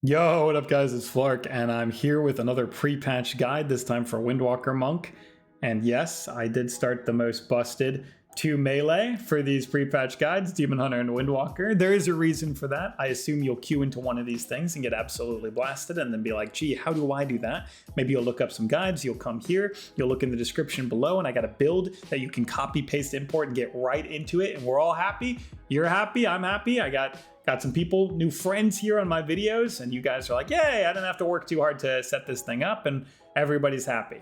Yo, what up guys, it's Flark, and I'm here with another pre-patch guide, this time for Windwalker Monk. And yes, I did start the most busted 2 melee for these pre-patch guides, Demon Hunter and Windwalker. There is a reason for that. I assume you'll queue into one of these things and get absolutely blasted and then be like, gee, how do I do that? Maybe you'll look up some guides, you'll come here, you'll look in the description below, and I got a build that you can copy, paste, import, and get right into it, and we're all happy. You're happy, I'm happy. I got some people, new friends here on my videos, and you guys are like, yay, I didn't have to work too hard to set this thing up, and everybody's happy.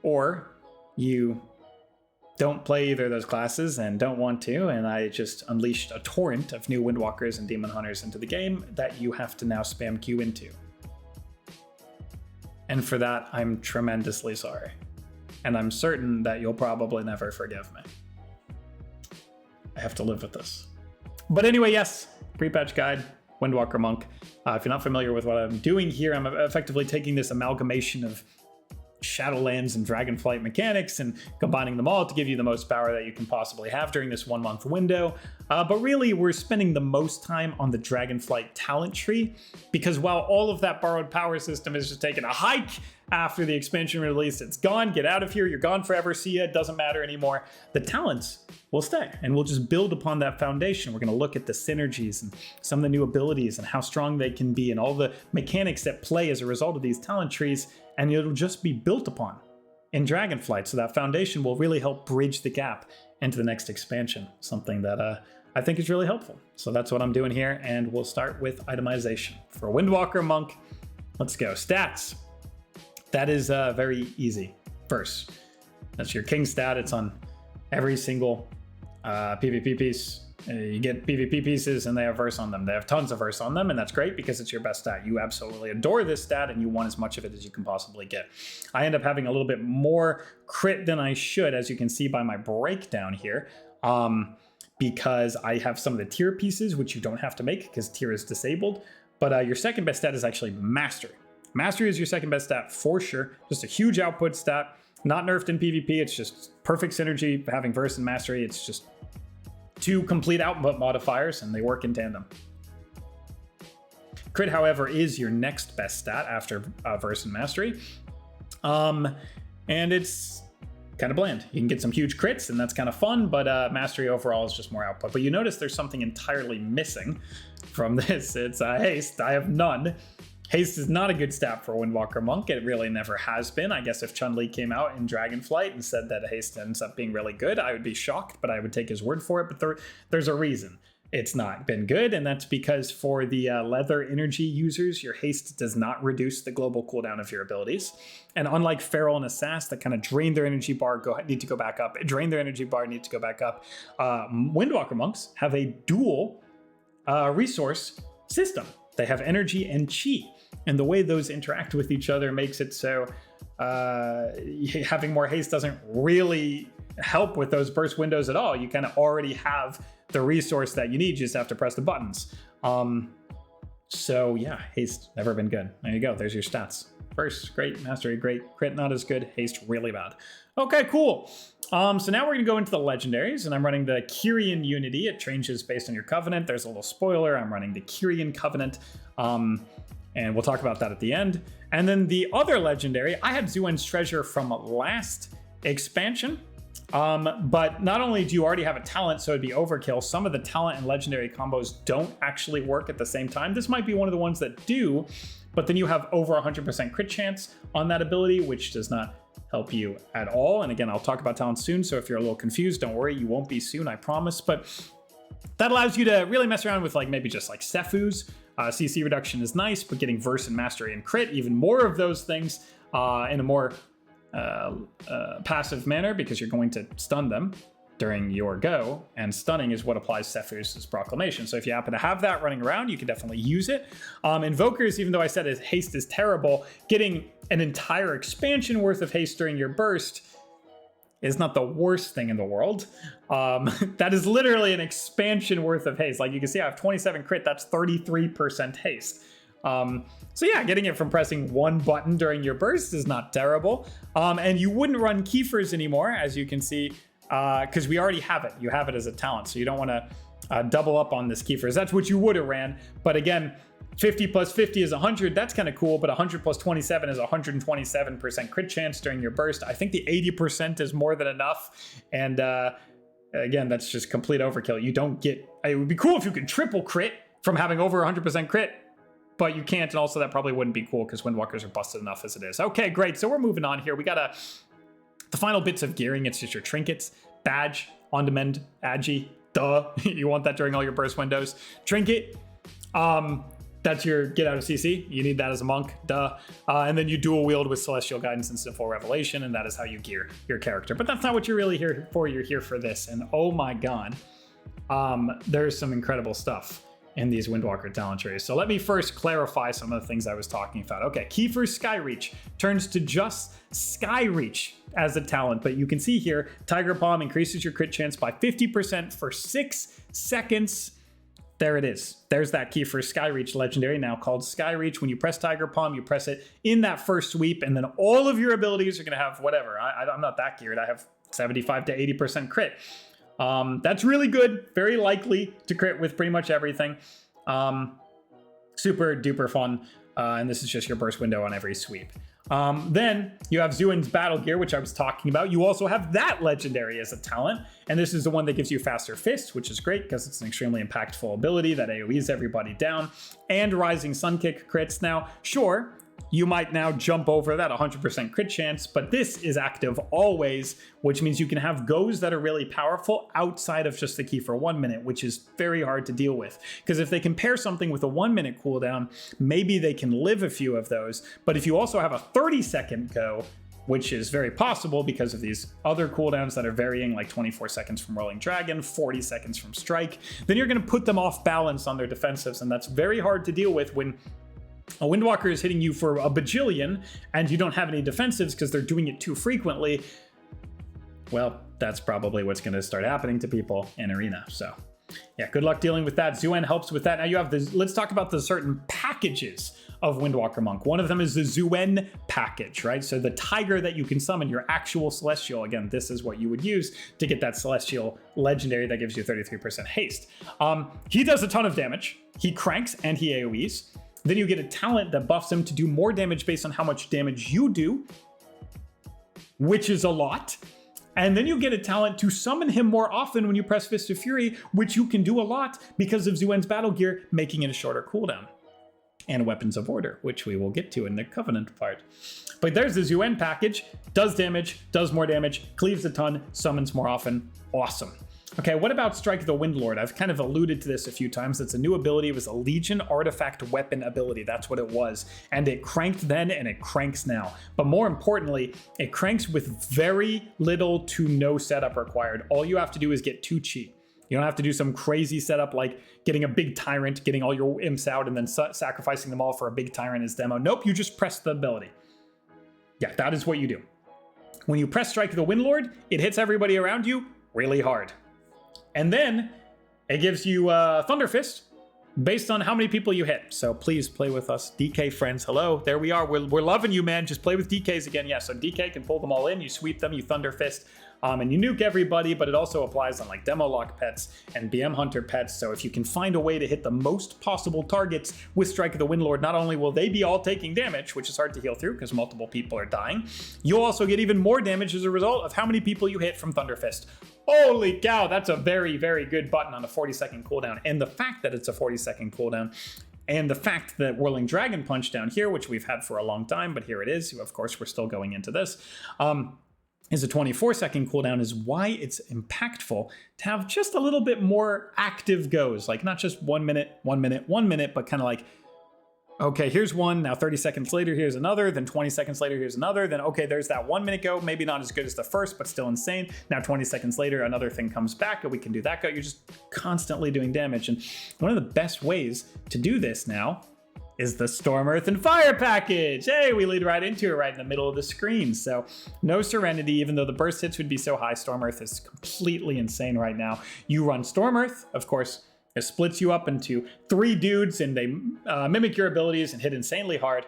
Or you don't play either of those classes and don't want to, and I just unleashed a torrent of new Windwalkers and Demon Hunters into the game that you have to now spam queue into. And for that, I'm tremendously sorry. And I'm certain that you'll probably never forgive me. I have to live with this. But anyway, yes, pre-patch guide, Windwalker Monk. If you're not familiar with what I'm doing here, I'm effectively taking this amalgamation of Shadowlands and Dragonflight mechanics and combining them all to give you the most power that you can possibly have during this 1 month window. But really, we're spending the most time on the Dragonflight talent tree, because while all of that borrowed power system is just taking a hike after the expansion release, it's gone, get out of here, you're gone forever, see ya, it doesn't matter anymore. The talents will stay, and we'll just build upon that foundation. We're gonna look at the synergies and some of the new abilities and how strong they can be and all the mechanics that play as a result of these talent trees, and it'll just be built upon in Dragonflight. So that foundation will really help bridge the gap into the next expansion, something that I think is really helpful. So that's what I'm doing here, and we'll start with itemization. For Windwalker Monk, let's go. Stats. That is very easy. First, that's your king stat. It's on every single PvP piece. You get PvP pieces and they have verse on them. They have tons of verse on them, and that's great because it's your best stat. You absolutely adore this stat and you want as much of it as you can possibly get. I end up having a little bit more crit than I should, as you can see by my breakdown here, because I have some of the tier pieces, which you don't have to make because tier is disabled. But your second best stat is actually Mastery. Mastery is your second best stat for sure. Just a huge output stat. Not nerfed in PvP. It's just perfect synergy. Having Verse and Mastery, it's just two complete output modifiers, and they work in tandem. Crit, however, is your next best stat after Verse and Mastery. And it's kind of bland. You can get some huge crits, and that's kind of fun, but Mastery overall is just more output. But you notice there's something entirely missing from this. It's Haste. I have none. Haste is not a good stat for Windwalker Monk. It really never has been. I guess if Chun-Li came out in Dragonflight and said that Haste ends up being really good, I would be shocked, but I would take his word for it. But there's a reason it's not been good, and that's because for the Leather Energy users, your Haste does not reduce the global cooldown of your abilities. And unlike Feral and Assass that kind of drain their energy bar, need to go back up, drain their energy bar, need to go back up, Windwalker Monks have a dual resource system. They have energy and chi. And the way those interact with each other makes it so having more haste doesn't really help with those burst windows at all. You kind of already have the resource that you need, you just have to press the buttons. So yeah, haste, never been good. There you go, there's your stats. Burst, great. Mastery, great. Crit, not as good. Haste, really bad. Okay, cool. So now we're gonna go into the Legendaries, and I'm running the Kyrian Unity. It changes based on your Covenant. There's a little spoiler, I'm running the Kyrian Covenant. And we'll talk about that at the end. And then the other Legendary, I had Zuen's Treasure from last expansion. But not only do you already have a talent, so it'd be overkill, some of the talent and Legendary combos don't actually work at the same time. This might be one of the ones that do, but then you have over 100% crit chance on that ability, which does not help you at all. And again, I'll talk about talents soon, so if you're a little confused, don't worry, you won't be soon, I promise. But that allows you to really mess around with maybe just CCs. CC reduction is nice, but getting Verse and Mastery and Crit, even more of those things in a more passive manner, because you're going to stun them during your go, and stunning is what applies Sephuz's Proclamation. So if you happen to have that running around, you can definitely use it. Invokers, even though I said haste is terrible, getting an entire expansion worth of haste during your burst is not the worst thing in the world. That is literally an expansion worth of haste. Like you can see, I have 27 crit, that's 33% haste. So yeah, getting it from pressing one button during your burst is not terrible. And you wouldn't run Kiefers anymore, as you can see, because we already have it. You have it as a talent, so you don't want to double up on this Kiefers. That's what you would have ran. But again, 50 plus 50 is 100. That's kind of cool. But 100 plus 27 is 127% crit chance during your burst. I think the 80% is more than enough. And again, that's just complete overkill. You don't get... It would be cool if you could triple crit from having over 100% crit. But you can't, and also that probably wouldn't be cool because Windwalkers are busted enough as it is. Okay, great. So we're moving on here. We got the final bits of gearing. It's just your trinkets, badge, on-demand, agi. Duh. You want that during all your burst windows. Trinket. That's your get out of CC. You need that as a monk. Duh. And then you dual wield with Celestial Guidance and Sinful Revelation, and that is how you gear your character. But that's not what you're really here for. You're here for this. And oh my god, there's some incredible stuff in these Windwalker talent trees. So let me first clarify some of the things I was talking about. Okay, Kiefer's Skyreach turns to just Skyreach as a talent, but you can see here, Tiger Palm increases your crit chance by 50% for 6 seconds. There it is. There's that Kiefer's Skyreach legendary, now called Skyreach. When you press Tiger Palm, you press it in that first sweep, and then all of your abilities are going to have whatever. I'm not that geared. I have 75 to 80% crit. That's really good. Very likely to crit with pretty much everything. Super duper fun. And this is just your burst window on every sweep. Then you have Zuin's Battle Gear, which I was talking about. You also have that legendary as a talent. And this is the one that gives you Faster Fist, which is great because it's an extremely impactful ability that AoEs everybody down. And Rising Sun Kick crits. Now, sure, you might now jump over that 100% crit chance, but this is active always, which means you can have goes that are really powerful outside of just the key for 1 minute, which is very hard to deal with. Because if they compare something with a 1 minute cooldown, maybe they can live a few of those. But if you also have a 30-second go, which is very possible because of these other cooldowns that are varying, like 24 seconds from Whirling Dragon, 40 seconds from Strike, then you're going to put them off balance on their defensives, and that's very hard to deal with when a Windwalker is hitting you for a bajillion and you don't have any defensives because they're doing it too frequently. Well, that's probably what's going to start happening to people in Arena. So yeah, good luck dealing with that. Zuen helps with that. Now you have this, let's talk about the certain packages of Windwalker Monk. One of them is the Zuen package, right? So the tiger that you can summon, your actual Celestial. Again, this is what you would use to get that Celestial legendary that gives you 33% haste. He does a ton of damage. He cranks and he AoEs. Then you get a talent that buffs him to do more damage based on how much damage you do, which is a lot. And then you get a talent to summon him more often when you press Fist of Fury, which you can do a lot because of Zuen's Battle Gear, making it a shorter cooldown. And Weapons of Order, which we will get to in the Covenant part. But there's the Zuen package, does damage, does more damage, cleaves a ton, summons more often. Awesome. Okay, what about Strike the Windlord? I've kind of alluded to this a few times. It's a new ability. It was a Legion Artifact Weapon ability. That's what it was. And it cranked then and it cranks now. But more importantly, it cranks with very little to no setup required. All you have to do is get 2 chi. You don't have to do some crazy setup like getting a big tyrant, getting all your imps out, and then sacrificing them all for a big tyrant as demo. Nope, you just press the ability. Yeah, that is what you do. When you press Strike the Windlord, it hits everybody around you really hard. And then it gives you Thunder Fist based on how many people you hit. So please play with us. DK friends, hello. There we are. We're loving you, man. Just play with DKs again. Yeah, so DK can pull them all in. You sweep them, you Thunder Fist, and you nuke everybody, but it also applies on like Demo Lock pets and BM Hunter pets. So if you can find a way to hit the most possible targets with Strike of the Windlord, not only will they be all taking damage, which is hard to heal through because multiple people are dying, you'll also get even more damage as a result of how many people you hit from Thunder Fist. Holy cow, that's a very, very good button on a 40-second cooldown. And the fact that it's a 40-second cooldown, and the fact that Whirling Dragon Punch down here, which we've had for a long time, but here it is. Of course, we're still going into this. Is a 24-second cooldown is why it's impactful to have just a little bit more active goes. Like not just 1 minute, 1 minute, 1 minute, but kind of like, okay, here's one, now 30 seconds later, here's another, then 20 seconds later, here's another, then okay, there's that 1 minute go, maybe not as good as the first, but still insane. Now 20 seconds later, another thing comes back, and we can do that go. You're just constantly doing damage. And one of the best ways to do this now is the Storm, Earth, and Fire package. Hey, we lead right into it right in the middle of the screen. So no Serenity, even though the burst hits would be so high. Storm Earth is completely insane right now. You run Storm Earth, of course, it splits you up into 3 dudes and they mimic your abilities and hit insanely hard.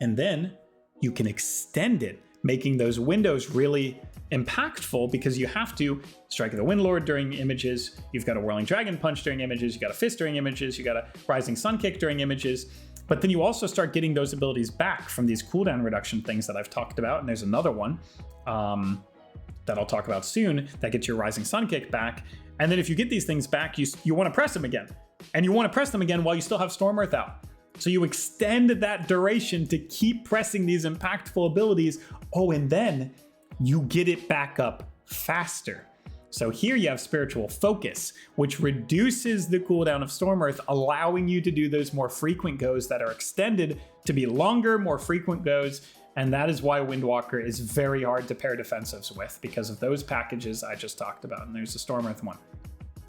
And then you can extend it making those windows really impactful, because you have to strike the Windlord during images, you've got a Whirling Dragon Punch during images, you got a Fist during images, you got a Rising Sun Kick during images, but then you also start getting those abilities back from these cooldown reduction things that I've talked about, and there's another one that I'll talk about soon that gets your Rising Sun Kick back. And then if you get these things back, you want to press them again, and you want to press them again while you still have Storm Earth out. So you extend that duration to keep pressing these impactful abilities. Oh, and then you get it back up faster. So here you have Spiritual Focus, which reduces the cooldown of Storm Earth, allowing you to do those more frequent goes that are extended to be longer, more frequent goes. And that is why Windwalker is very hard to pair defensives with, because of those packages I just talked about. And there's the Storm Earth one.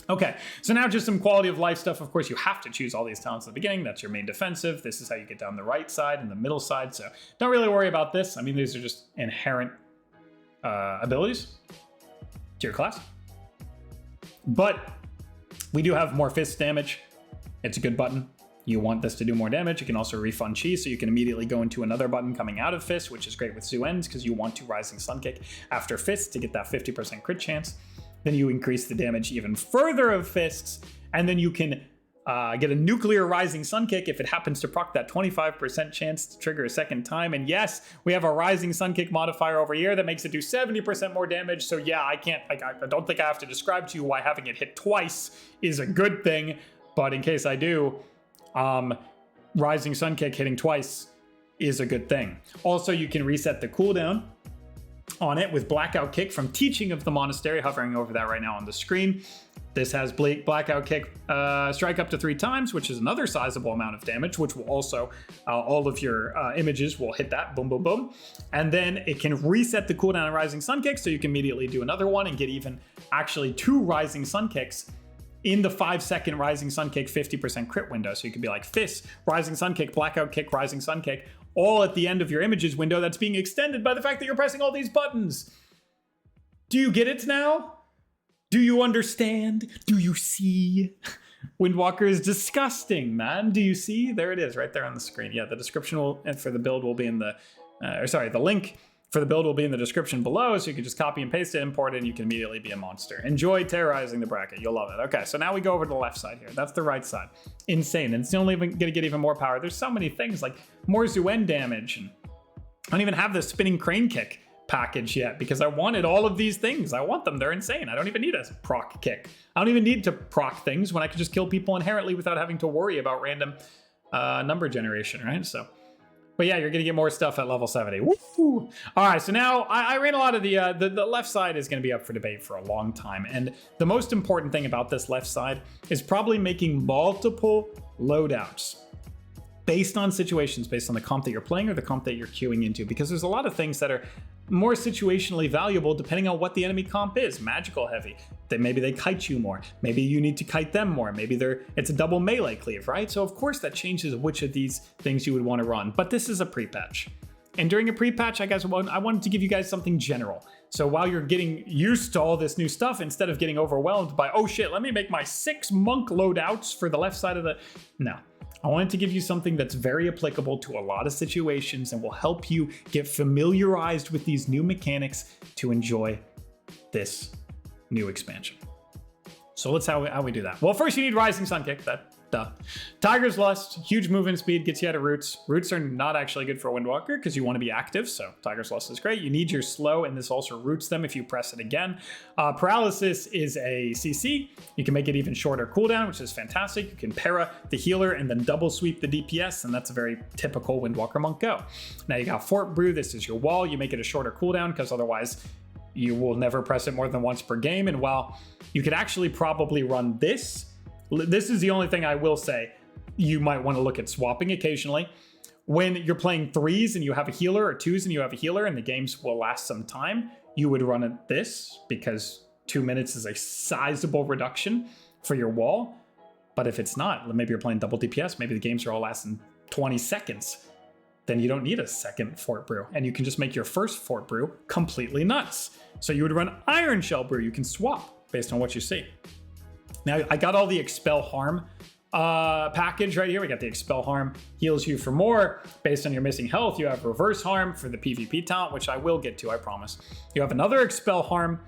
Okay, so now just some quality of life stuff. Of course, you have to choose all these talents at the beginning. That's your main defensive. This is how you get down the right side and the middle side. So don't really worry about this. I mean, these are just inherent abilities to your class. But we do have more fist damage. It's a good button. You want this to do more damage. You can also refund chi, so you can immediately go into another button coming out of fist, which is great with Zoo Ends, because you want to Rising Sun Kick after fist to get that 50% crit chance. Then you increase the damage even further of fists, and then you can get a nuclear Rising Sun Kick if it happens to proc that 25% chance to trigger a second time. And yes, we have a Rising Sun Kick modifier over here that makes it do 70% more damage. So yeah, I don't think I have to describe to you why having it hit twice is a good thing. But in case I do, Rising Sun Kick hitting twice is a good thing. Also, you can reset the cooldown on it with Blackout Kick from Teaching of the Monastery, hovering over that right now on the screen. This has Blackout Kick, strike up to 3 times, which is another sizable amount of damage, which will also, all of your images will hit that, boom, boom, boom. And then it can reset the cooldown on Rising Sun Kick, so you can immediately do another one and get even actually 2 Rising Sun Kicks in the 5-second Rising Sun Kick 50% crit window. So you could be like Fist, Rising Sun Kick, Blackout Kick, Rising Sun Kick, all at the end of your images window that's being extended by the fact that you're pressing all these buttons. Do you get it now? Do you understand? Do you see? Windwalker is disgusting, man. Do you see? There it is, right there on the screen. Yeah, the description will, and for the build will be in the, the link for the build will be in the description below, so you can just copy and paste it, import it, and you can immediately be a monster. Enjoy terrorizing the bracket. You'll love it. Okay, so now we go over to the left side here. That's the right side. Insane, and it's only going to get even more power. There's so many things, like more Zuen damage, and I don't even have the Spinning Crane Kick package yet, because I wanted all of these things. I want them. They're insane. I don't even need a proc kick. I don't even need to proc things when I can just kill people inherently without having to worry about random number generation, right? So, but yeah, you're gonna get more stuff at level 70. Woo! All right, so now I ran a lot of the left side is gonna be up for debate for a long time, and the most important thing about this left side is probably making multiple loadouts based on situations, based on the comp that you're playing or the comp that you're queuing into, because there's a lot of things that are more situationally valuable depending on what the enemy comp is. Magical heavy, that maybe they kite you more, maybe you need to kite them more, maybe it's a double melee cleave, right? So of course that changes which of these things you would want to run, but this is a pre-patch. And during a pre-patch, I wanted to give you guys something general. So while you're getting used to all this new stuff, instead of getting overwhelmed by, oh shit, let me make my 6 monk loadouts for the left side of the, no. I wanted to give you something that's very applicable to a lot of situations and will help you get familiarized with these new mechanics to enjoy this new expansion. So let's how we do that. Well, first you need Rising Sun Kick. Duh. Tiger's Lust, huge movement speed, gets you out of roots. Roots are not actually good for Windwalker because you want to be active, so Tiger's Lust is great. You need your slow, and this also roots them if you press it again. Paralysis is a CC. You can make it even shorter cooldown, which is fantastic. You can para the healer and then double sweep the DPS, and that's a very typical Windwalker monk go. Now you got Fort Brew. This is your wall. You make it a shorter cooldown because otherwise you will never press it more than once per game. And while you could actually probably run this is the only thing I will say you might want to look at swapping occasionally. When you're playing 3s and you have a healer, or 2s and you have a healer, and the games will last some time, you would run it this, because 2 minutes is a sizable reduction for your wall. But if it's not, maybe you're playing double DPS, maybe the games are all lasting 20 seconds, then you don't need a second Fort Brew, and you can just make your first Fort Brew completely nuts. So you would run Iron Shell Brew. You can swap based on what you see. Now, I got all the Expel Harm package right here. We got the Expel Harm, heals you for more based on your missing health. You have Reverse Harm for the PvP talent, which I will get to, I promise. You have another Expel Harm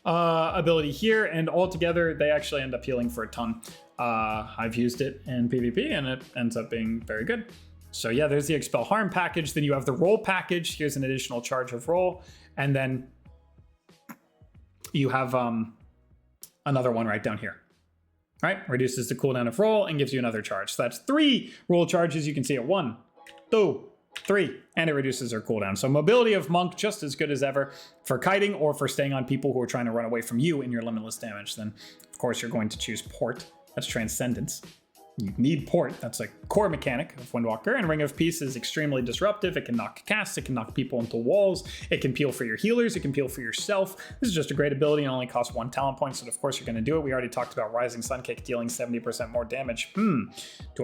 ability here, and altogether they actually end up healing for a ton. I've used it in PvP and it ends up being very good. So yeah, there's the Expel Harm package. Then you have the Roll package. Here's an additional charge of Roll, and then you have another one right down here. All right, reduces the cooldown of Roll and gives you another charge. So that's 3 Roll charges. You can see it 1, 2, 3, and it reduces their cooldown. So mobility of Monk, just as good as ever for kiting or for staying on people who are trying to run away from you in your limitless damage. Then, of course, you're going to choose Port. That's Transcendence. You need Port. That's a core mechanic of Windwalker. And Ring of Peace is extremely disruptive. It can knock casts. It can knock people into walls. It can peel for your healers. It can peel for yourself. This is just a great ability and only costs 1 talent point. So of course you're going to do it. We already talked about Rising Sun Kick dealing 70% more damage. Do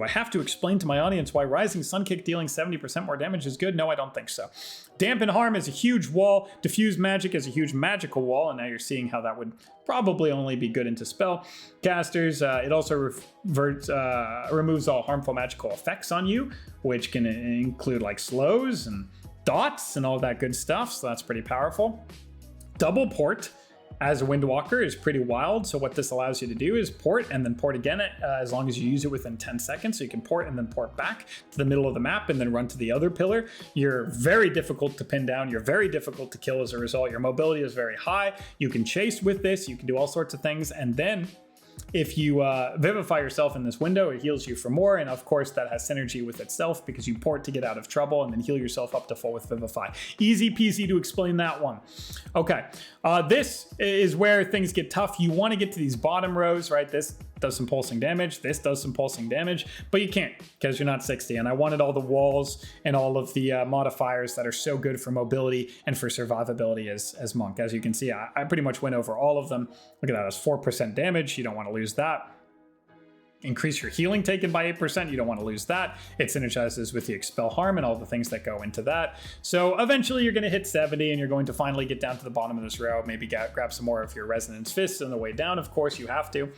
I have to explain to my audience why Rising Sun Kick dealing 70% more damage is good? No, I don't think so. Dampen Harm is a huge wall. Diffuse Magic is a huge magical wall. And now you're seeing how that would probably only be good into spell casters. It also removes all harmful magical effects on you, which can include like slows and dots and all that good stuff. So that's pretty powerful. Double Port as a Windwalker is pretty wild. So what this allows you to do is port and then port again as long as you use it within 10 seconds. So you can port and then port back to the middle of the map and then run to the other pillar. You're very difficult to pin down. You're very difficult to kill as a result. Your mobility is very high. You can chase with this. You can do all sorts of things. And then if you Vivify yourself in this window, it heals you for more. And of course, that has synergy with itself because you port to get out of trouble and then heal yourself up to full with Vivify. Easy peasy to explain that one. Okay, this is where things get tough. You want to get to these bottom rows, right? This does some pulsing damage. This does some pulsing damage, but you can't because you're not 60. And I wanted all the walls and all of the modifiers that are so good for mobility and for survivability as Monk. As you can see, I pretty much went over all of them. Look at that, that's 4% damage. You don't want to lose that. Increase your healing taken by 8%. You don't want to lose that. It synergizes with the Expel Harm and all the things that go into that. So eventually you're going to hit 70 and you're going to finally get down to the bottom of this row. Maybe grab some more of your Resonance Fists on the way down. Of course, you have to.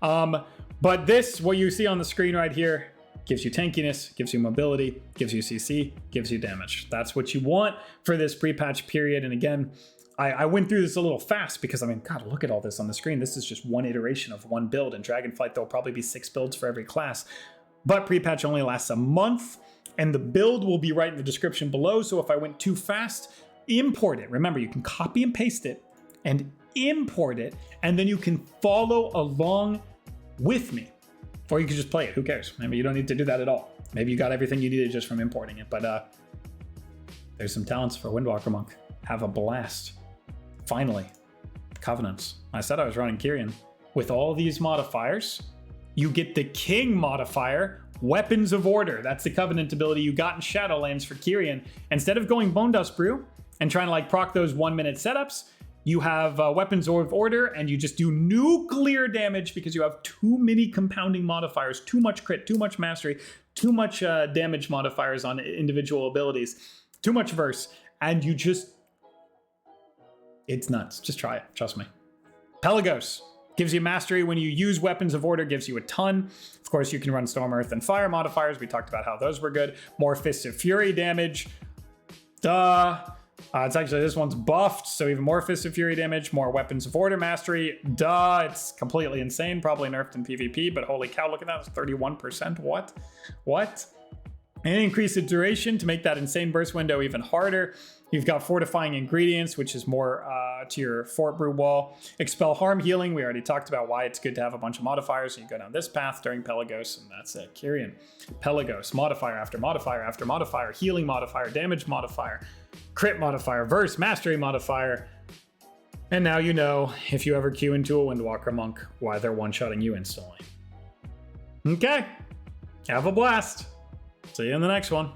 But this, what you see on the screen right here, gives you tankiness, gives you mobility, gives you CC, gives you damage. That's what you want for this pre-patch period. And again, I went through this a little fast because, I mean, God, look at all this on the screen. This is just one iteration of one build. In Dragonflight, there'll probably be 6 builds for every class. But pre-patch only lasts a month, and the build will be right in the description below. So if I went too fast, import it. Remember, you can copy and paste it and import it, and then you can follow along with me. Or you can just play it. Who cares? Maybe you don't need to do that at all. Maybe you got everything you needed just from importing it. But there's some talents for Windwalker Monk. Have a blast. Finally, Covenants. I said I was running Kyrian. With all these modifiers, you get the King modifier, Weapons of Order. That's the Covenant ability you got in Shadowlands for Kyrian. Instead of going Bone Dust Brew and trying to like proc those 1-minute setups, you have Weapons of Order and you just do nuclear damage because you have too many compounding modifiers, too much crit, too much mastery, too much damage modifiers on individual abilities, too much verse, and you just... It's nuts. Just try it. Trust me. Pelagos gives you mastery when you use Weapons of Order, gives you a ton. Of course, you can run Storm, Earth, and Fire modifiers. We talked about how those were good. More Fists of Fury damage. Duh. It's actually, this one's buffed, so even more Fists of Fury damage, more Weapons of Order mastery. Duh. It's completely insane. Probably nerfed in PvP, but holy cow, look at that. It's 31%. What? And increase the duration to make that insane burst window even harder. You've got Fortifying Ingredients, which is more to your Fort Brew wall. Expel Harm healing. We already talked about why it's good to have a bunch of modifiers. So you go down this path during Pelagos, and that's it. Kyrian. Pelagos. Modifier after modifier after modifier. Healing modifier. Damage modifier. Crit modifier. Verse. Mastery modifier. And now you know, if you ever queue into a Windwalker Monk, why they're one-shotting you instantly. Okay. Have a blast. See you in the next one.